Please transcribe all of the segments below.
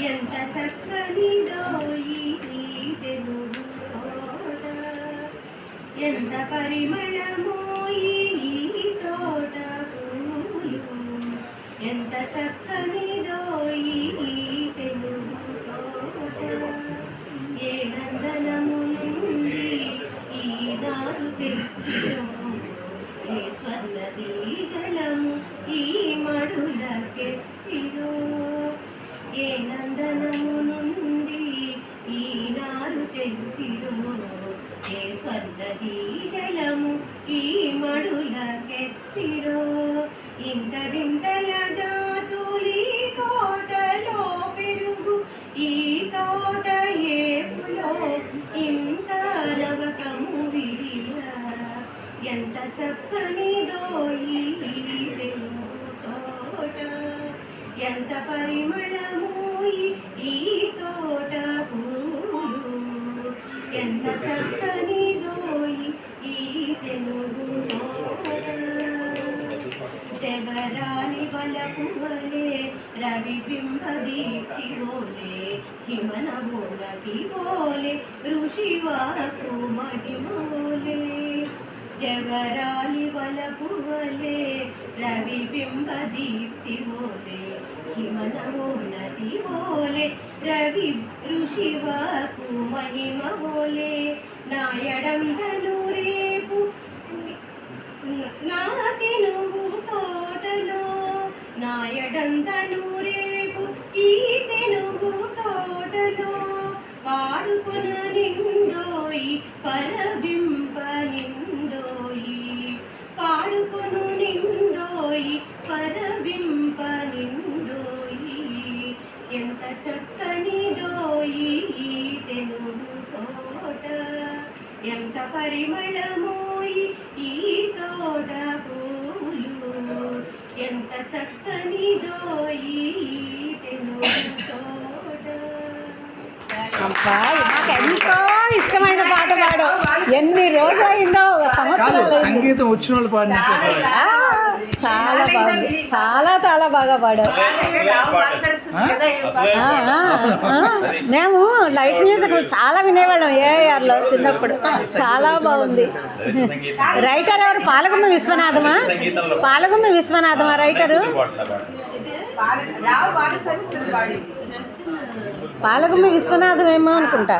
ఎంత చక్కనిదో ఈ తెలుగు తోట, ఎంత పరిమళమో ఈ తోట పూలు, ఎంత చక్కనిదో ఈ తెలుగు తోట. ఏ నందనము నుండి ఈనాడు తెచ్చినో, ఏ స్వర్ణదీ జలము ఈ మడులకెత్తిరో. ఏ నందనము నుండి ఈనాడు తెచ్చిరో, ఏ స్వర్ణదీ జలము ఈ మడులకెత్తిరో. ఇంత వింతల జాతులీ తోటలో పెరుగు, ఈ తోట ఏపులో ఇంత నవకము విరిగా. ఎంత చక్కనిదో ఈ తెలుగు తోట, ఎంత పరిమళము ఈ తోట పూలు, ఎంత చక్కనిదో ఈ తెలుగు తోట. జగరాని బలపు వలే రవిబింబ దీప్తి బోలే, హిమన బోలకి బోలే ఋషివాకు మహిమోలే. జగరాలి బలపు వలే రవిబింబ దీప్తి బోలే, హిమన బోలకి బోలే రవి ఋషివాకు మహిమ బోలే. నాయడందను రేపు నా తెనుగు తోటలో, నాయడందను రేపు ఈ తెనుగు తోటలో. పాడుకొన నిండోయి పరబింబ నిండోయి, పాడుకొను నిండోయి పరబింబ నిండోయి. ఎంత చక్కనిదోయి ఈ తెలుగు తోట, ఎంత పరిమళమోయి ఈ తోట పూలు, ఎంత చక్కనిదోయి తెలుగు తోట. నాకు ఎంతో ఇష్టమైన పాట పాడు. ఎన్ని రోజులైందో, సంగీతం వచ్చిన వాళ్ళు పాడినట్టు చాలా బాగుంది, చాలా చాలా బాగా పాడావు. మేము లైట్ మ్యూజిక్ చాలా వినేవాళ్ళం ఏఆర్లో చిన్నప్పుడు. చాలా బాగుంది. రైటర్ ఎవరు? పాలగుమ్మి విశ్వనాథమా? పాలగుమ్మి విశ్వనాథమా రైటరు? పాలగుమ్మి విశ్వనాథం ఏమో అనుకుంటా.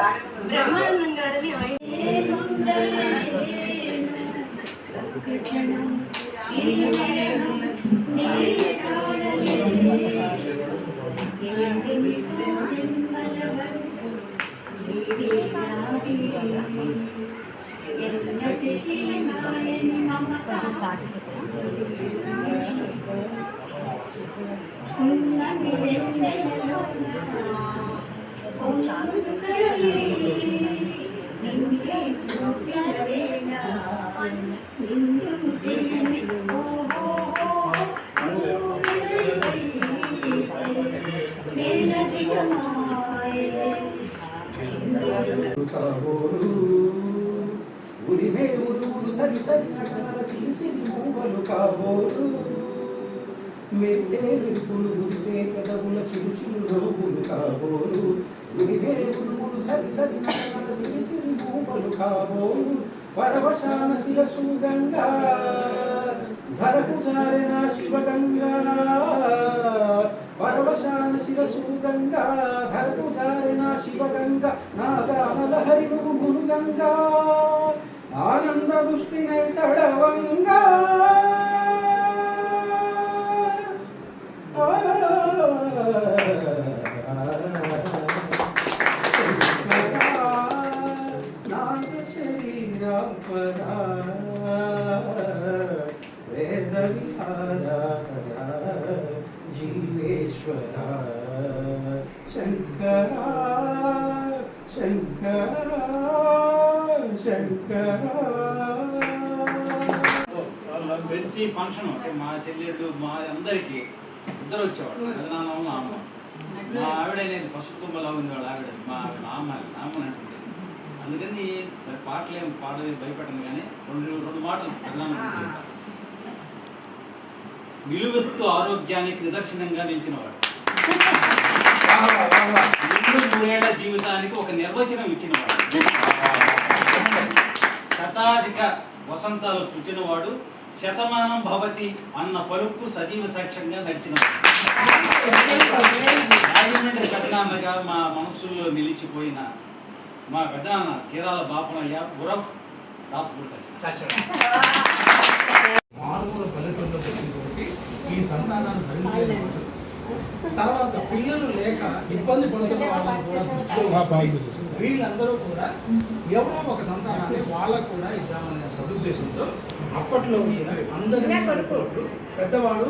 ఉరిమే ఉరువులు సరి సరి నటాల సిరిసిరి పువ్వులు కాబోలు, మెరిసే విరుపులు గురిసే పెదవుల చిరు చిరు నవ్వులు కాబోలు. ఉరిమే ఉరువులు సరి సరి నటాల సిరిసిరి పువ్వులు కాబోలు, పరవశాన శిరసు గంగా ధరకు జారెన శివగంగా. పరవశాన శిరసు గంగా ధరకు జారెన శివగంగా. నాదానల హరి నువ్వు గంగా, ఆనంద దృష్టినై తడవంగా. నాద శరీరాపరా వేద విహారా జీవేశ్వరా శంకరా శంకరా శంకరా. ప్రతి ఫంక్షన్ మా చెల్లెళ్ళు మా అందరికీ ఇద్దరు వచ్చేవాడు. పెదనాన్న నాన్న. మా ఆవిడ అనేది పసుపు తుమ్మలా ఉంది. వాళ్ళ ఆవిడ మా నాన్న అంటుంది. అందుకని పాటలు ఏమి పాడలేదు, భయపడను. కానీ రెండు మాటలు పెదనాన్న నిలువెత్తు ఆరోగ్యానికి నిదర్శనంగా నిలిచినవాడు. జీవితానికి ఒక నిర్వచనం ఇచ్చినవాడు. శతాధిక వసంతాలు పుట్టినవాడు, శతమానం భవతి అన్న పలుకు సజీవ సాక్ష్యంగా నడిచినవాడు. రాజమండ్రి పెద్దనాన్నగా మా మనసుల్లో నిలిచిపోయిన మా పెద్దనాన్న చీరాల బాపనయ్య ఉరఫ్ రాసుపూడి సాక్ష్యం. మారుమూల పల్లెటూరులో పెట్టినటువంటి ఈ సంతానాన్ని భరించలేని వాళ్ళు, తర్వాత పిల్లలు లేక ఇబ్బంది పడుతున్న వాళ్ళని కూడా దృష్టిలో ఉంచుకొని వీళ్ళందరూ కూడా ఎవరో ఒక సంతానాన్ని వాళ్ళకు కూడా ఇద్దామనే సదుద్దేశంతో అప్పట్లో అందరినీ పెద్దవాడు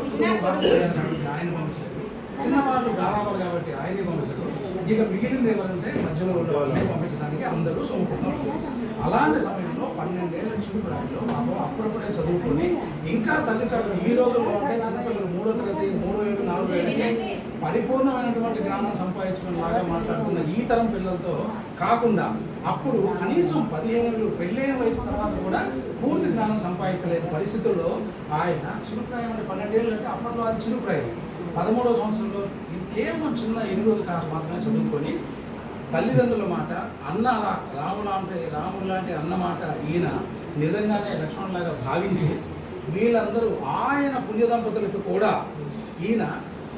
ఆయన పంపించారు, చిన్నవాళ్ళు గారావారు కాబట్టి ఆయనే పంపించారు. ఇక మిగిలింది ఎవరంటే మధ్యలో ఉన్న వాళ్ళని పంపించడానికి అందరూ సోముకున్నారు. అలాంటి సమయంలో 12 ఏళ్ల చిన్నపిల్లాడిలో మాకు అప్పుడప్పుడే చదువుకొని ఇంకా తల్లి చదువు ఈ రోజుల్లో అంటే చిన్నపిల్లలు 3వ తరగతి 3 ఏళ్ళు 4 ఏళ్ళకి పరిపూర్ణమైనటువంటి జ్ఞానం సంపాదించుకుని లాగా మాట్లాడుతున్న ఈ తరం పిల్లలతో కాకుండా అప్పుడు కనీసం 15 ఏళ్ళు పెళ్ళైన వయసు తర్వాత కూడా పూర్తి జ్ఞానం సంపాదించలేని పరిస్థితుల్లో ఆయన చిన్నప్రాయం అంటే 12 ఏళ్ళు అంటే అప్పట్లో అది చిన్నప్రాయం. 13వ సంవత్సరంలో కేవలం చిన్న 8 క్లాస్ మాత్రమే చదువుకొని తల్లిదండ్రుల మాట అన్న రాముడు లాంటి అన్న మాట ఈయన నిజంగానే లక్ష్మణులాగా భావించి వీళ్ళందరూ ఆయన పుణ్య దంపతులకు కూడా ఈయన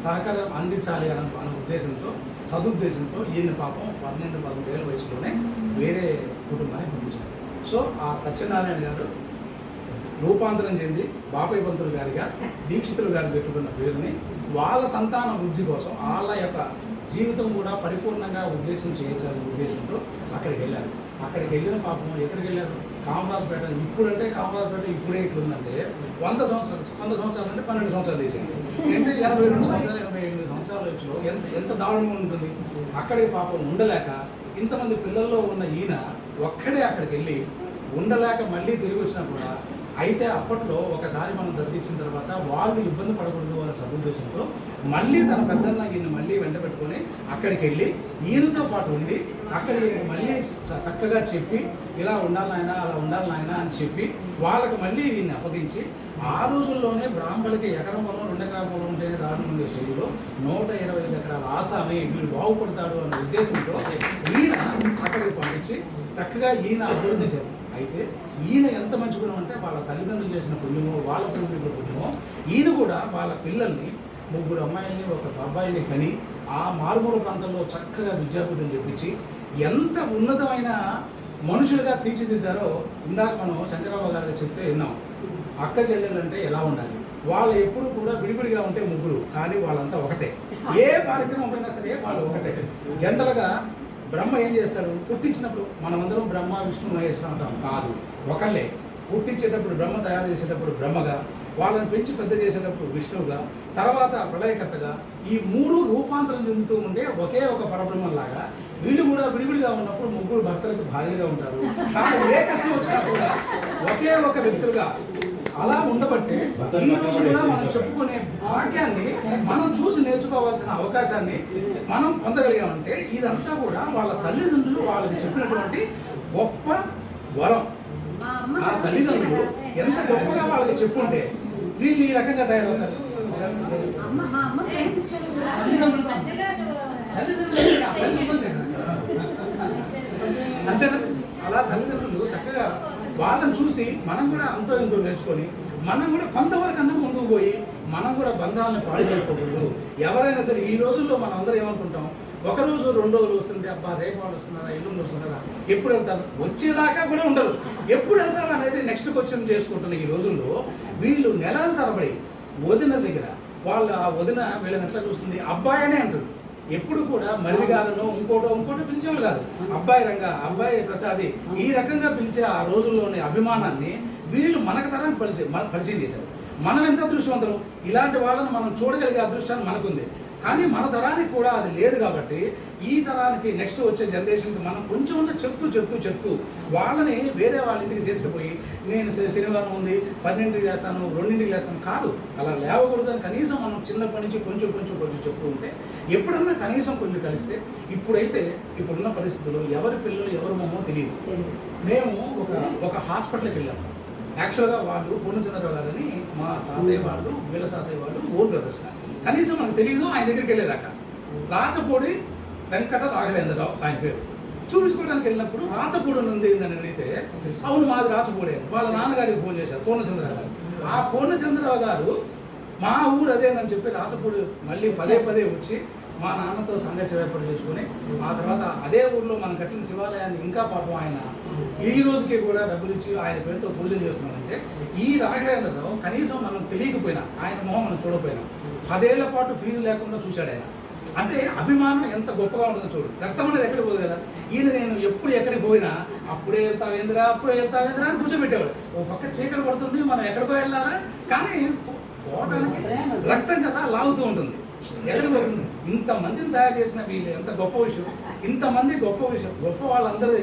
సహకారం అందించాలి అనే ఉద్దేశంతో సదుద్దేశంతో ఈయన పాపం 12-13 ఏళ్ళ వయసులోనే వేరే కుటుంబాన్ని పంపించారు. సో ఆ సత్యనారాయణ గారు రూపాంతరం చెంది బాపయ్య పంతులు గారిగా దీక్షితులు గారు పెట్టుకున్న పేరుని వాళ్ళ సంతాన వృద్ధి కోసం వాళ్ళ యొక్క జీవితం కూడా పరిపూర్ణంగా ఉద్దేశం చేయించాలనే ఉద్దేశంతో అక్కడికి వెళ్ళారు. అక్కడికి వెళ్ళిన పాపం ఎక్కడికి వెళ్ళారు? కామరాజపేట. ఇప్పుడంటే కామరాజపేట ఇప్పుడే ఇట్లుందంటే 100 సంవత్సరాలు అంటే 12 సంవత్సరాలు తీసేయండి అంటే 82 సంవత్సరాలు 88 సంవత్సరాల వయసులో ఎంత దారుణంగా ఉంటుంది. అక్కడికి పాపం ఉండలేక ఇంతమంది పిల్లల్లో ఉన్న ఈయన ఒక్కడే అక్కడికి వెళ్ళి ఉండలేక మళ్ళీ తిరిగి వచ్చినా కూడా అయితే అప్పట్లో ఒకసారి మనం దర్శించిన తర్వాత వాళ్ళు ఇబ్బంది పడకూడదు అనే సదుద్దేశంతో మళ్ళీ తన పెద్దన్న ఈయన మళ్ళీ వెంట పెట్టుకొని అక్కడికి వెళ్ళి ఈయనతో పాటు ఉండి అక్కడ ఈయన మళ్ళీ చక్కగా చెప్పి ఇలా ఉండాలి నాయన అలా ఉండాలి నాయన అని చెప్పి వాళ్ళకి మళ్ళీ ఈయన్ని అప్పగించి ఆ రోజుల్లోనే బ్రాహ్మణులకి ఎకరం పొలం 2 ఎకరాల పొలం ఉంటేనే దారుణం ఉండే స్టేజ్లో 125 ఎకరాల ఆసామి వీడు బాగుపడతాడు అనే ఉద్దేశంతో ఈయన అక్కడికి పంపించి చక్కగా ఈయన అభివృద్ధి చేశారు. అయితే ఈయన ఎంత మంచి గుణం అంటే వాళ్ళ తల్లిదండ్రులు చేసిన పుణ్యమో వాళ్ళ పూర్వీకుల పుణ్యమో ఈయన కూడా వాళ్ళ పిల్లల్ని 3 అమ్మాయిల్ని 1 అబ్బాయిని కని ఆ మారుమూల ప్రాంతంలో చక్కగా విద్యాబుద్ధులు చెప్పించి ఎంత ఉన్నతమైన మనుషులుగా తీర్చిదిద్దారో ఇందాక మనం శంకరబాబు గారికి చెప్తే విన్నాం. అక్క చెల్లెలంటే ఎలా ఉండాలి, వాళ్ళు ఎప్పుడు కూడా విడివిడిగా ఉంటే 3 కానీ వాళ్ళంతా ఒకటే. ఏ కార్యక్రమం అయినా సరే వాళ్ళు ఒకటే. జనరల్గా బ్రహ్మ ఏం చేస్తారు? పుట్టించినప్పుడు మనమందరం బ్రహ్మ విష్ణు మహేశ్వరం అంటాం, కాదు ఒకళ్ళే. పుట్టించేటప్పుడు బ్రహ్మ తయారు చేసేటప్పుడు బ్రహ్మగా, వాళ్ళని పెంచి పెద్ద చేసేటప్పుడు విష్ణువుగా, తర్వాత ప్రళయకర్తగా, ఈ 3 రూపాంతరం చెందుతూ ఉండే ఒకే ఒక పరబ్రహ్మంలాగా వీళ్ళు కూడా విడివిడిగా ఉన్నప్పుడు 3 భర్తలకు భార్యగా ఉంటారు. కానీ ఏ కష్టం వచ్చినా కూడా ఒకే ఒక వ్యక్తులుగా అలా ఉండబట్టే ఈ రోజు కూడా మనం చెప్పుకునే భాగ్యాన్ని మనం చూసి నేర్చుకోవాల్సిన అవకాశాన్ని మనం పొందగలిగామంటే ఇదంతా కూడా వాళ్ళ తల్లిదండ్రులు వాళ్ళకి చెప్పినటువంటి గొప్ప వరం. ఆ తల్లిదండ్రులు ఎంత గొప్పగా వాళ్ళకి చెప్పుంటే వీళ్ళు ఈ రకంగా తయారవుతారు. అంతేనా? అలా తల్లిదండ్రులు చక్కగా వాళ్ళని చూసి మనం కూడా అంతో ఎంతో నేర్చుకొని మనం కూడా కొంతవరకు అన్నా ముందుకు పోయి మనం కూడా బంధాలను పాడు చేసుకోకూడదు. ఎవరైనా సరే ఈ రోజుల్లో మనం అందరూ ఏమనుకుంటాం, 1 రోజు 2 రోజులు వస్తుంటే అబ్బా రేపు వాళ్ళు వస్తున్నారా, ఎల్లుండి వస్తున్నారా, ఎప్పుడు వెళ్తారు, వచ్చేదాకా కూడా ఉండరు. ఎప్పుడు వెళ్తారు అనేది నెక్స్ట్ క్వశ్చన్ చేసుకుంటున్న ఈ రోజుల్లో వీళ్ళు నెలల తరబడి వదిన దగ్గర వాళ్ళు ఆ వదిన వీళ్ళని ఎట్లా చూస్తుంది, అబ్బాయి అనే అంటుంది. ఎప్పుడు కూడా మరిగాలను ఇంకోటో పిలిచేవాళ్ళు కాదు. అబ్బాయి రంగా, అబ్బాయి ప్రసాది, ఈ రకంగా పిలిచే ఆ రోజుల్లోని అభిమానాన్ని వీళ్ళు మనకు తరం పరిచయం చేశారు. మనం ఎంత అదృష్టవంతులు, ఇలాంటి వాళ్ళని మనం చూడగలిగే అదృష్టాన్ని మనకుంది. కానీ మన తరానికి కూడా అది లేదు. కాబట్టి ఈ తరానికి నెక్స్ట్ వచ్చే జనరేషన్కి మనం కొంచెం చెప్తూ వాళ్ళని వేరే వాళ్ళ ఇంటికి తీసుకుపోయి నేను శనివారం ఉంది 10ంటికి చేస్తాను 2ంటికి లేస్తాను కాదు, అలా లేవకూడదు అని కనీసం మనం చిన్నప్పటి నుంచి కొంచెం చెప్తూ ఉంటే ఎప్పుడన్నా కనీసం కొంచెం కలిస్తే. ఇప్పుడున్న పరిస్థితుల్లో ఎవరి పిల్లలు ఎవరి మొమ్మో తెలియదు. మేము ఒక హాస్పిటల్కి వెళ్ళాము. యాక్చువల్గా వాళ్ళు పూర్ణచంద్రరావు గారని మా తాతయ్య వాళ్ళు వీళ్ళ తాతయ్య వాళ్ళు ఓన్ బ్రదర్స్. కనీసం మనకు తెలియదు ఆయన దగ్గరికి వెళ్ళేదాకా. రాచపూడి వెంకట రాఘవేంద్రరావు ఆయన పేరు. చూపించుకోవడానికి వెళ్ళినప్పుడు రాచపూడి ఉంది ఏంటని అడిగితే అవును మాది రాచపూడే. వాళ్ళ నాన్నగారికి ఫోన్ చేశారు పూర్ణచంద్రరావు గారు. ఆ పూర్ణచంద్రరావు గారు మా ఊరు అదేనని చెప్పి రాచపూడి మళ్ళీ పదే వచ్చి మా నాన్నతో సంఘర్ష ఏర్పాటు చేసుకుని ఆ తర్వాత అదే ఊర్లో మనం కట్టిన శివాలయాన్ని ఇంకా పాపం ఆయన ఈ రోజుకి కూడా డబ్బులు ఇచ్చి ఆయన పేరుతో పూజలు చేస్తున్నామంటే ఈ రాఘవేంద్రరావు కనీసం మనం తెలియకపోయినా ఆయన మొహం మనం చూడకపోయినా 10 ఏళ్ల పాటు ఫీజు లేకుండా చూశాడు ఆయన. అంటే అభిమానం ఎంత గొప్పగా ఉంటుందో చూడు. రక్తం అనేది ఎక్కడికి పోదు కదా. ఈయన నేను ఎప్పుడు ఎక్కడికి పోయినా అప్పుడే వెళ్తావేంద్రా అని కూర్చోబెట్టేవాడు. ఓ పక్క చీకటి పడుతుంది, మనం ఎక్కడికో వెళ్ళారా, కానీ పోవడానికి రక్తం కదా లాగుతూ ఉంటుంది. ఎక్కడికి పోతుంది. ఇంతమందిని తయారు చేసిన వీళ్ళు ఎంత గొప్ప విషయం. ఇంతమంది గొప్ప వాళ్ళందరూ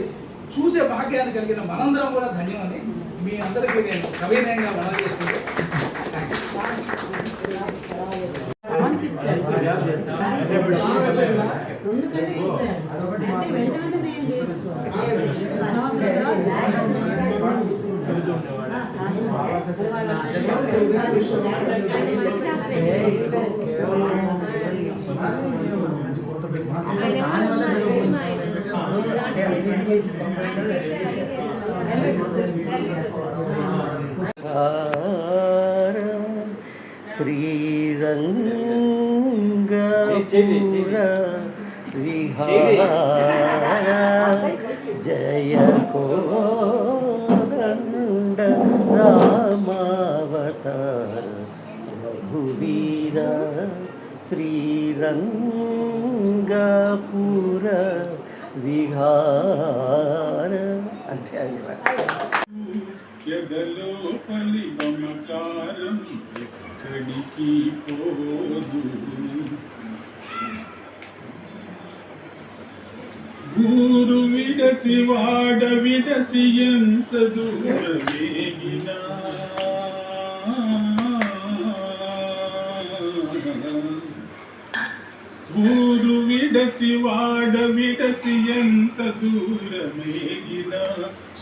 చూసే భాగ్యాన్ని కలిగిన మనందరం కూడా ధన్యమని మీ అందరికీ నేను సవినయంగా మనవి చేస్తుంటే శ్రీరంగపుర విహార జయ కోదండ రామావతార రఘువీర శ్రీరంగపుర విహార అంతే. ఎదలో పలి మమకారం ఎక్కడికి పోదు. ఊరు విడచి వాడ విడచి ఎంత దూరమేగినా ఊరు విడచి వాడ విడచి ఎంత దూరమేగినా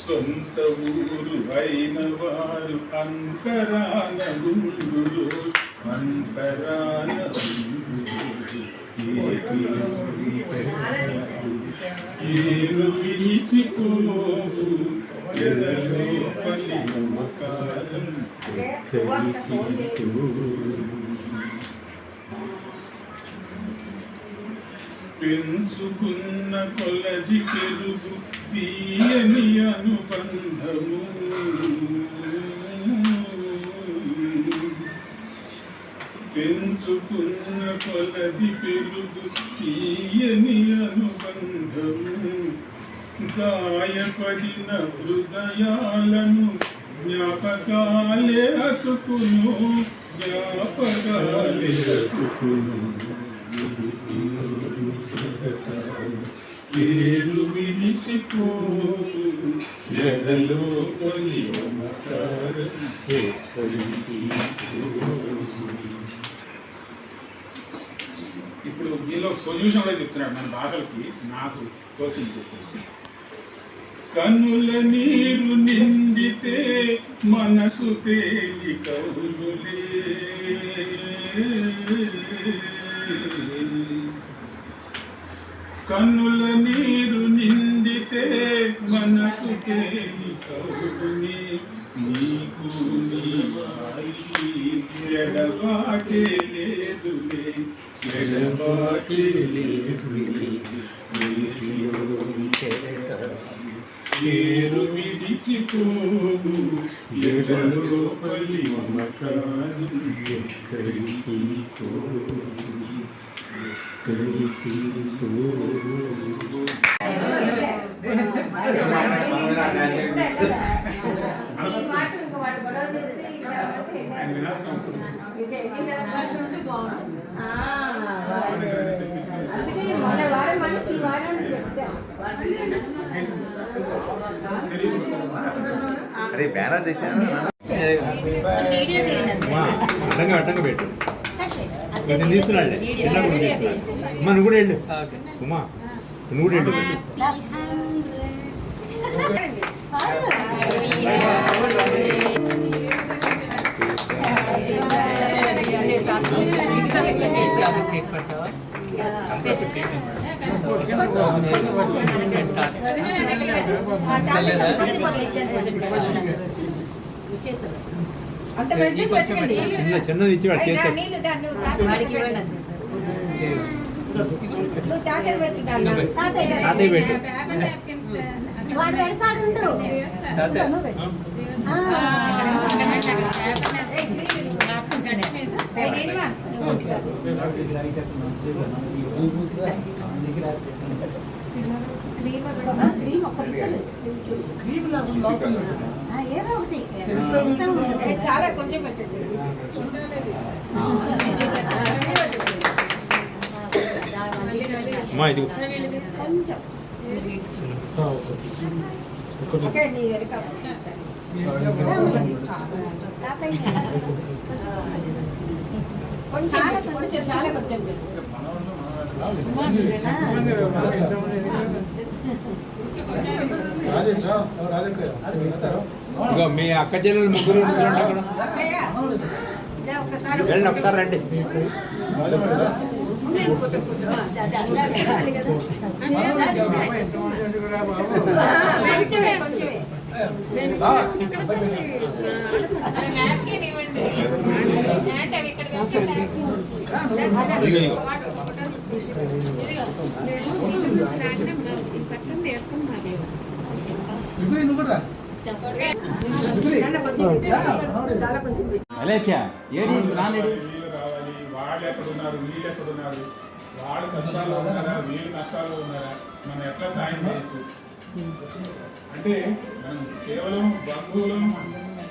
సొంత ఊరు అయిన వారు అంతరాన ఉండురు ఏరు విడిచిపోవు ఎదలో పలి మమకారం ఎక్కడికి పెంచుకున్న కొలది పెరుగు తీయని అనుబంధము. పెంచుకున్న కొలది పెరుగు తీయని అనుబంధము. గాయపడిన హృదయాలను జ్ఞాపకాలే అతుకును ఏరు విడిచిపోదు ఎదలో పలి మమకారం ఎక్కడికి పోదు. ఇప్పుడు దీనిలో సొల్యూషన్ కూడా చెప్తున్నాడు మన బాధలకి. నాకు కోచింగ్ చెప్తున్నాను. కన్నుల నీరు నిండితే మనసు తేలి కౌలులే. కన్నుల నీరు నిండితే మనసు తేలి కౌలులే. నీకు నీ వాయి ఎడబాటే లేదులే, ఎడబాటే లేదులే. ఏరు విడిచిపోవు ఎదలో పలి మమకారం ఎక్కడికి పోవు ఎక్కడికి పోవు. అరే బ్యానర్ తెచ్చాను అడ్డంగా పెట్టు. నేను తీసుకున్నాడు అమ్మా, నువ్వు కూడా వెళ్ళు. ఉమా నువ్వు కూడా వెళ్ళు. అంత పెద్ద పెట్టండి. చిన్న చిన్నది ఇచ్చి వాడు చేస్తాడు. నువ్వు తాతయ్య పెట్టు నాన్న. తాతయ్య తాతయ్య పెట్టు. వాడు పెడతాడు ఉండు. నువ్వు పెట్టు. క్రీమ్ ఒక్క పిసలు. ఏదో ఒకటి ఇష్టం ఉంటుంది. చాలా కొంచెం పెట్టండి. అమ్మా ఇది కొంచెం ఓకే నీ వెనక కొంచెం చాలా కొంచెం ఇగో మీ అక్క చెల్లెలు ముగ్గురు ఉంటున్నాడు అక్కడ. వెళ్ళండి ఒకసారి రండి. ఏడి నానేడి వీళ్ళు రావాలి, వాళ్ళు ఎక్కడున్నారు, వీళ్ళు ఎక్కడున్నారు, వాళ్ళు కష్టాల్లో ఉన్నారా, వీళ్ళు కష్టాల్లో ఉన్నారా, మనం ఎట్లా సాయం చేయొచ్చు అంటే మనం కేవలం బంధువులం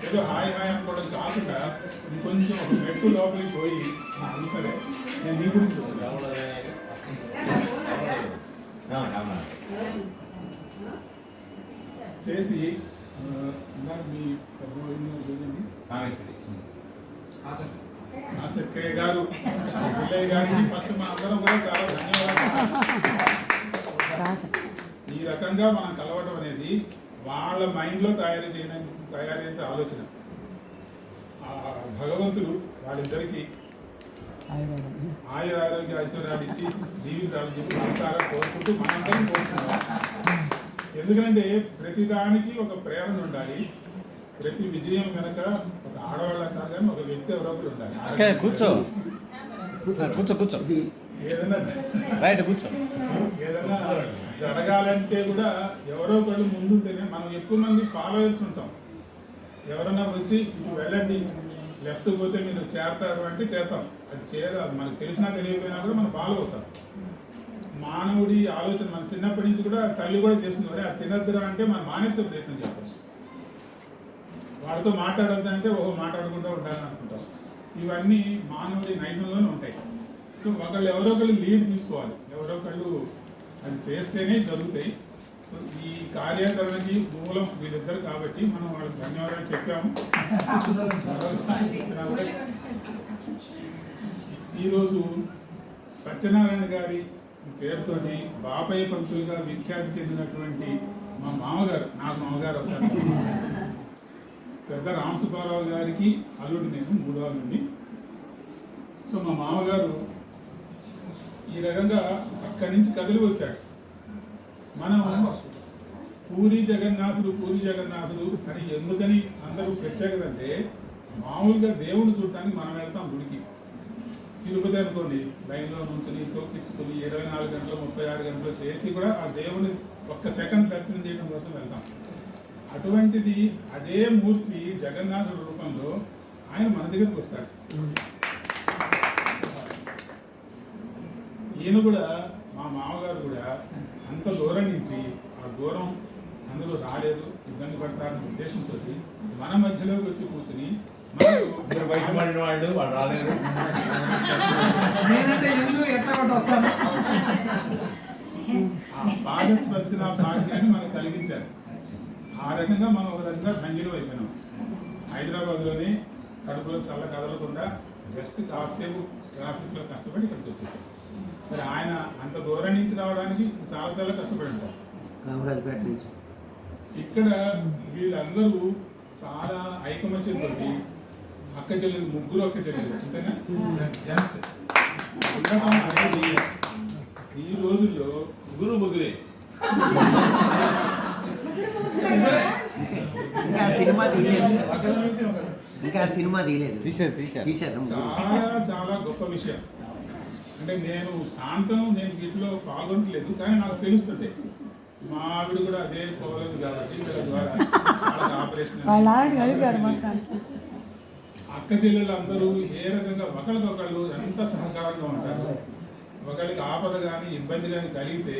ఏదో హాయ్ హాయ్ అనుకోవడం కాకుండా ఇంకొంచెం ఒక మెట్టు లోపలికి పోయి అవును సరే నేను నీ గురించి చెప్తాను. చేసి ఇందాక మీ ఆసక్తి గారు పిల్లయ్య గారికి ఫస్ట్ మా అందరం కూడా చాలా ధన్యవాదాలు. ఈ రకంగా మనం కలవడం అనేది వాళ్ళ మైండ్లో తయారైన ఆలోచన. భగవంతుడు వాళ్ళిద్దరికి ఆయుర ఆరోగ్య ఐశ్వర్యాలు ఇచ్చి జీవించాలని చెప్పి మనసారా కోరుకుంటూ మనందరం కోరుకుంటాం. ఎందుకంటే ప్రతిదానికి ఒక ప్రేరణ ఉండాలి. ప్రతి విజయం కనుక ఒక ఆడవాళ్ళు అంటారు కానీ ఒక వ్యక్తి ఎవరో ఒకరు ఉండాలి. కూర్చో కూర్చో కూర్చో ఏదైనా రైట్ కూర్చో. ఏదైనా జరగాలంటే కూడా ఎవరో ఒకళ్ళు ముందుంటేనే మనం ఎక్కువ మంది ఫాలోవర్స్ ఉంటాం. ఎవరన్నా వచ్చి వెళ్ళండి లెఫ్ట్ పోతే మీరు చేరతారు అంటే చేస్తాం. అది చేయరాదు, మనకు తెలిసినా తెలియకపోయినా కూడా మనం ఫాలో అవుతాం. మానవుడి ఆలోచన మన చిన్నప్పటి నుంచి కూడా తల్లి కూడా చేస్తుంది. మరి అది తినద్దురా అంటే మనం మానేసే ప్రయత్నం చేస్తాం. వాళ్ళతో మాట్లాడద్దు అంటే ఓహో మాట్లాడకుండా ఉండాలని అనుకుంటాం. ఇవన్నీ మానవుడి నైజంలోనే ఉంటాయి. సో ఒకళ్ళు ఎవరో ఒకళ్ళు లీడ్ తీసుకోవాలి, ఎవరో ఒకళ్ళు అది చేస్తేనే జరుగుతాయి. సో ఈ కార్యాచరణకి మూలం వీళ్ళిద్దరు కాబట్టి మనం వాళ్ళకి ధన్యవాదాలు చెప్పాము. ఈరోజు సత్యనారాయణ గారి పేరుతోటి బాపయ్య పంతులుగా విఖ్యాతి చెందినటువంటి మా మామగారు, నాకు మామగారు అవుతారు, పెద్ద రామసుబ్బారావు గారికి అల్లుడు నేను 3వ నుండి. సో మా మామగారు ఈ రకంగా అక్కడి నుంచి కదిలి వచ్చాడు. మనం పూరి జగన్నాథుడు అని ఎందుకని అందరూ ప్రత్యేకత అంటే మామూలుగా దేవుడు చూడటానికి మనం వెళ్తాం గుడికి. తిరుపతి అనుకోండి, లైన్లో నుంచుని తోకించుకుని 24 గంటలు 36 గంటలు చేసి కూడా ఆ దేవుని ఒక్క సెకండ్ దర్శనం చేయడం కోసం వెళ్తాం. అటువంటిది అదే మూర్తి జగన్నాథుడు రూపంలో ఆయన మన దగ్గరికి వస్తాడు. ఈయన కూడా మా మామగారు కూడా అంత దూరం నుంచి ఆ దూరం అందులో రాలేదు, ఇబ్బంది పడతారన్న ఉద్దేశంతో మన మధ్యలోకి వచ్చి కూర్చుని వయసు పడిన వాళ్ళు రాలేరు. ఆ భాగస్పర్శన భాగ్యాన్ని మనకు కలిగించారు. ఆ రకంగా మనం ఒక రకంగా ధన్యులు అయిపోయినాం. హైదరాబాద్లోనే కడుపులో చల్ల కదలకుండా జస్ట్ కాసేపు ట్రాఫిక్లో కష్టపడి ఇక్కడికి వచ్చేసాం. మరి ఆయన అంత దూరం నుంచి రావడానికి చాలా చాలా కష్టపడి ఉంటారు. ఇక్కడ వీళ్ళందరూ చాలా ఐకమత్యంతో అక్క చెల్లెలు, 3 అక్క చెల్లెలు ఖచ్చితంగా జెంట్స్ ఉండటం అనేది ఈ రోజుల్లో ముగ్గురే ఇంకా సినిమా తీయలేదు ఇంకా సినిమా తీయలేదు తీశారు చాలా చాలా గొప్ప విషయం. అంటే నేను శాంతం నేను వీటిలో పాల్గొనట్లేదు, కానీ నాకు తెలుస్తుంటే మా ఆవిడ కూడా అదే పోలేదు కాబట్టి వీళ్ళ ద్వారా వాళ్ళకి ఆపరేషన్ అక్క చెల్లెలు అందరూ ఏ రకంగా ఒకరికొకళ్ళు ఎంత సహకారంగా ఉంటారు. ఒకరికి ఆపద కానీ ఇబ్బంది కానీ కలిగితే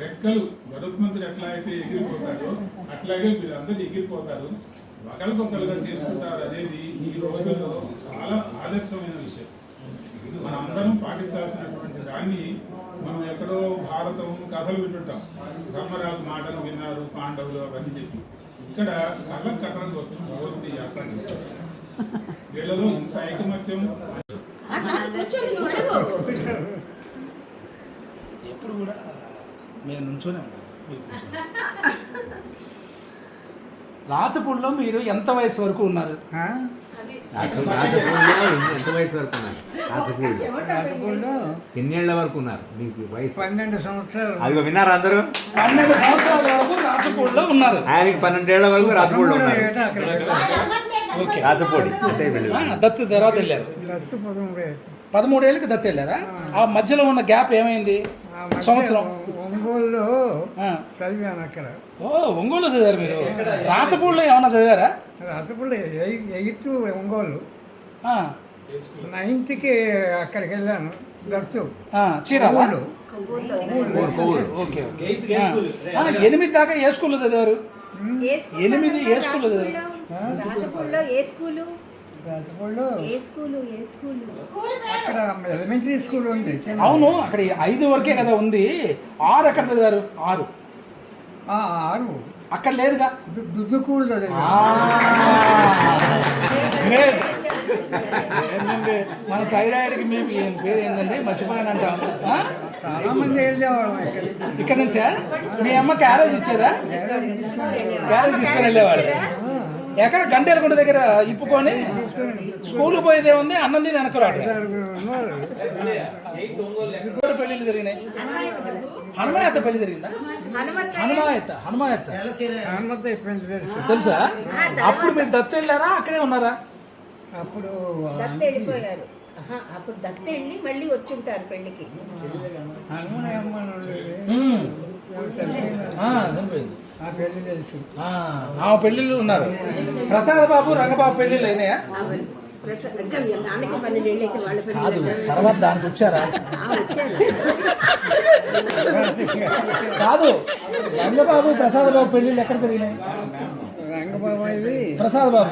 రెక్కలు గరుత్మంతుడు ఎట్లా అయితే ఎగిరిపోతాడో అట్లాగే వీళ్ళందరూ ఎగిరిపోతారు, ఒకరికొకరుగా చేసుకుంటారు అనేది ఈ రోజుల్లో చాలా ఆదర్శమైన విషయం. మనం అందరం పాటించాల్సినటువంటి దాన్ని మనం ఎక్కడో భారతం కథలు వింటుంటాం, ధర్మరాజు మాటలు విన్నారు పాండవులు అవన్నీ చెప్పి. ఇక్కడ కళ్ళకు కట్టడం కోసం భగవంతుడి యాత్ర చేస్తారు. వీళ్ళలో ఇంత ఐకమత్యం ఎప్పుడు కూడా మేము నుంచోనే ఉంటాం. రాచపూడిలో మీరు ఎంత వయసు వరకు ఉన్నారు? ఎంత వయసు వరకు ఉన్నారు? ఎన్నేళ్ల వరకు ఉన్నారు మీకు వయసు? 12 సంవత్సరాలు. అదిగో విన్నారు అందరూ? 12 సంవత్సరాల వరకు రాచపూడిలో ఉన్నారు. ఆయనకి 12 ఏళ్ల వరకు రాజపూడిలో ఉన్నారు. ఓకే. రాజపూడి అంటే దత్తు తర్వాత వెళ్ళారు. 13 ఏళ్ళకి దత్తు వెళ్ళారా? ఆ మధ్యలో ఉన్న గ్యాప్ ఏమైంది? సంవత్సరం. ఒంగోలులో చదివాను అక్కడ. ఓ, ఒంగోలు చదివారు మీరు? రాచపూడిలో ఏమన్నా చదివారా? రాచపూడి 8th ఒంగోలు, 9th అక్కడికి వెళ్ళాను దత్తు చీరాల. ఓకే. 8 దాకా ఏ స్కూల్లో చదివారు? 8 ఏ స్కూల్లో చదివారు? అక్కడ ఎలిమెంటరీ స్కూల్ ఉంది. అవును, అక్కడ 5 వరకే కదా ఉంది. 6 ఎక్కడ చదివారు? 6 అక్కడ లేదుగా. దుద్దుకూళ్ళలో గ్రేట్. ఏంటంటే మన థైరాయిడ్కి మీ పేరు ఏంటండి? మర్చిపోయానంటాం. చాలా మంది వెళ్ళేవాళ్ళం ఇక్కడ నుంచా? మీ అమ్మ క్యారేజ్ ఇచ్చేదా? క్యారేజ్ తీసుకొని వెళ్ళేవాడు. ఎక్కడ గంటెలకుంట దగ్గర ఇప్పుకొని స్కూల్ పోయేదే ఉంది, అన్నం తిని వెనకరాడు. పెళ్ళిళ్ళు జరిగినాయి. హనుమాయత్త పెళ్లి జరిగిందా? హనుమాయత్త తెలుసా? అప్పుడు మీరు దత్త వెళ్ళారా? అక్కడే ఉన్నారా? అప్పుడు వెళ్ళిపోయారు. అప్పుడు దత్త వెళ్ళి మళ్ళీ వచ్చి ఉంటారు పెళ్లికి. చనిపోయింది. ఆ పెళ్లి తెలుసు. ఆ పెళ్ళిళ్ళు ఉన్నారు. ప్రసాద్ బాబు, రంగబాబు పెళ్ళిళ్ళు అయినాయా? కాదు, తర్వాత దానికి వచ్చారా? కాదు, రంగబాబు ప్రసాద్ బాబు పెళ్ళిళ్ళు ఎక్కడ జరిగినాయి? రంగబాబాయి ప్రసాద్ బాబు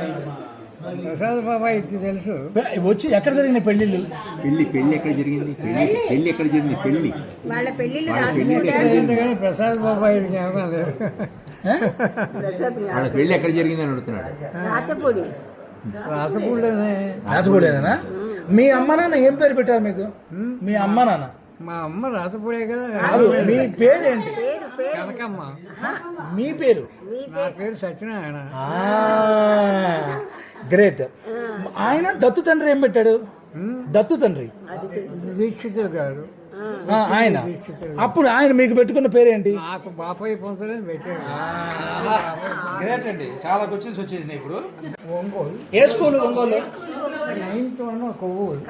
ఇది తెలుసు. వచ్చి ఎక్కడ జరిగినాయి పెళ్ళిళ్ళు? పెళ్లి ఎక్కడ జరిగింది? పెళ్లి ఎక్కడ జరిగింది? వాళ్ళ పెళ్లిళ్ళు కానీ ప్రసాద్ బాబాయి జ్ఞాపకం లేదు. వాళ్ళ పెళ్లి ఎక్కడ జరిగింది అని అడుగుతున్నాడు. రాచపూడేనా? మీ అమ్మ నాన్న ఏం పేరు పెట్టారు మీకు? మీ అమ్మ నాన్న? మా అమ్మ రాచపూడే కదా. మీ పేరేంటి? కనకమ్మ. మీ పేరు? నా పేరు సత్యనారాయణ. గ్రేట్. ఆయన దత్తు తండ్రి ఏం పెట్టాడు? దత్తు తండ్రి దీక్షితులు గారు. ఆయన అప్పుడు ఆయన మీకు పెట్టుకున్న పేరేంటి? నాకు బాపాయి పొందని పెట్టాడు. గ్రేట్ అండి. చాలా క్వశ్చన్స్ వచ్చేసినాయి ఇప్పుడు. ఒంగోలు. ఏ స్కూల్? ఒంగోలు 9th కొవ్వూరు.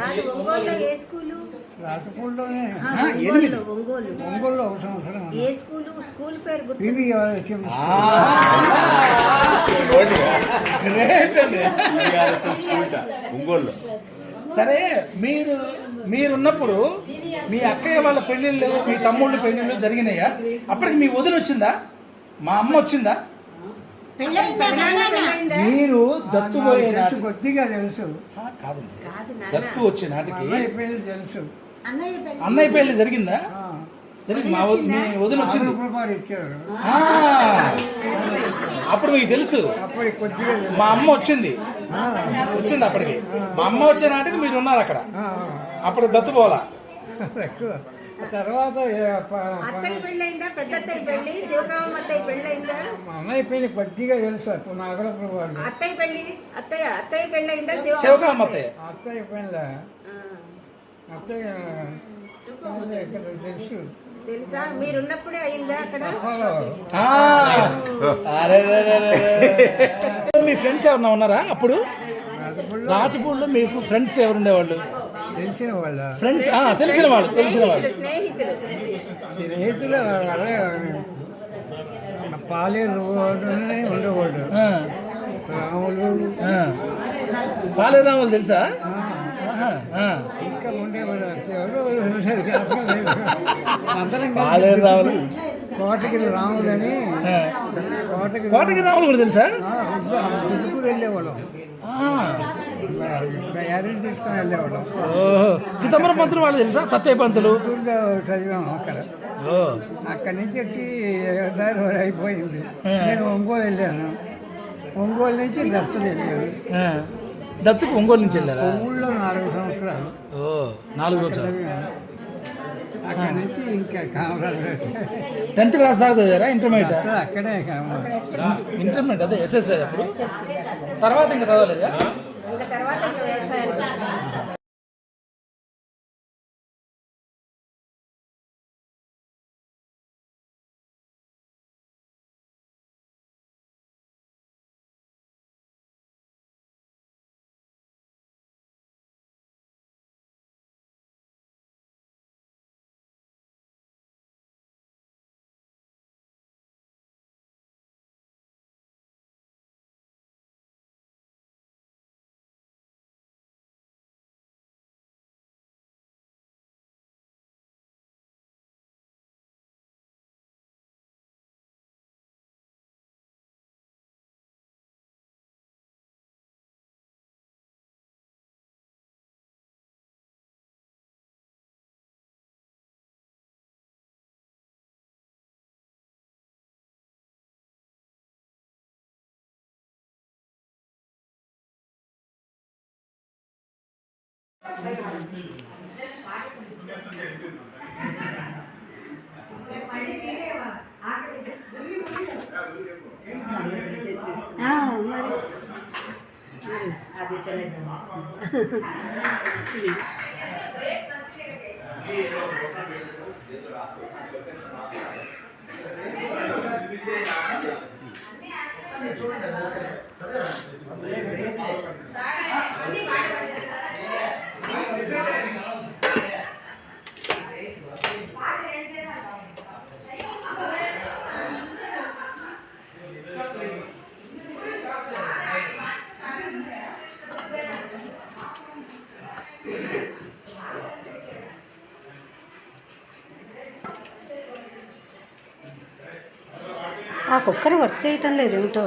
రాచపూడిలోనే. 8. ఒంగోలులో 1 సంవత్సరం. స్కూల్ పేరు పివి గ్రేట్ అండి. ఒంగోలు. సరే, మీరున్నప్పుడు మీ అక్కయ్య వాళ్ళ పెళ్ళిళ్ళు, మీ తమ్ముళ్ళ పెళ్ళిళ్ళు జరిగినాయా? అప్పటికి మీ వదిన వచ్చిందా? మా అమ్మ వచ్చిందా? మీరు దత్తు పోయే కొద్దిగా తెలుసు. కాదండి, దత్తు వచ్చే నాటికి పెళ్లి తెలుసు. అన్నయ్య పెళ్లి జరిగిందా? మా వదిన వచ్చింది. ఇచ్చారు. అప్పుడు మీకు తెలుసు. అప్పటికి కొద్దిగా మా అమ్మ వచ్చింది అప్పటికి. మా అమ్మ వచ్చే నాటికి మీరు ఉన్నారు అక్కడ. అప్పుడు దత్తు పోలా. తర్వాత అత్తయ్య పెళ్ళైందా? పెద్ద అత్తయ్య పెళ్ళి, శివకామం అత్తయ్య పెళ్ళైందా? మా అన్నయ్య పెళ్లి కొద్దిగా తెలుసు. అప్పుడు నాగరప్రభు వాళ్ళు. అత్తయ్య పెళ్ళి, అత్తయ్య పెళ్ళైందా? శివకామం అత్తయ్య. అత్తయ్య పెళ్ళ అత్తయ్య ఇక్కడ తెలుసు తెలుసా? మీరున్నప్పుడే అయిందా అక్కడ? మీ ఫ్రెండ్స్ ఎవరన్నా ఉన్నారా అప్పుడు రాజపూడిలో? మీకు ఫ్రెండ్స్ ఎవరు ఉండేవాళ్ళు? తెలిసిన వాళ్ళ ఫ్రెండ్స్ తెలిసిన వాళ్ళు స్నేహితులు స్నేహితులు అదే పాలేరు ఉండేవాడు. రాములు పాలేరాములు తెలుసా? ఇంకా ఉండేవాడు. అందరం పాలేరాములు, కోటగిరి రాములని కోటగిరి రాములు కూడా తెలుసా? పుదుకూరు వెళ్ళేవాళ్ళం. తయారీ తీసుకొని వెళ్ళేవాళ్ళం. ఓహో, చిదంబరం పంతులు వాళ్ళు తెలుసా? సత్య పంతులు పుదుకూరులో చదివాము అక్కడ. అక్కడి నుంచి వచ్చి దారి అయిపోయింది. నేను ఒంగోలు వెళ్ళాను. ఒంగోలు నుంచి దత్తు వెళ్ళాను. దత్తుకు ఒంగోలు నుంచి వెళ్ళారా? ఊళ్ళో 4 సంవత్సరాలు. 4 సంవత్సరాలు. అక్కడి నుంచి ఇంకా కామరాజు 10th క్లాస్ దాకా చదివారా? ఇంటర్మీడియట్? అక్కడే కామరాజు. ఇంటర్మీడియట్ అదే ఎస్ఎస్ఐ అప్పుడు. తర్వాత ఇంకా చదవలేదా? ఇంకా తర్వాత ఇంకా వ్యవసాయానికి. ఆ కుక్కర్ వర్క్ చేయటం లేదు ఏమిటో.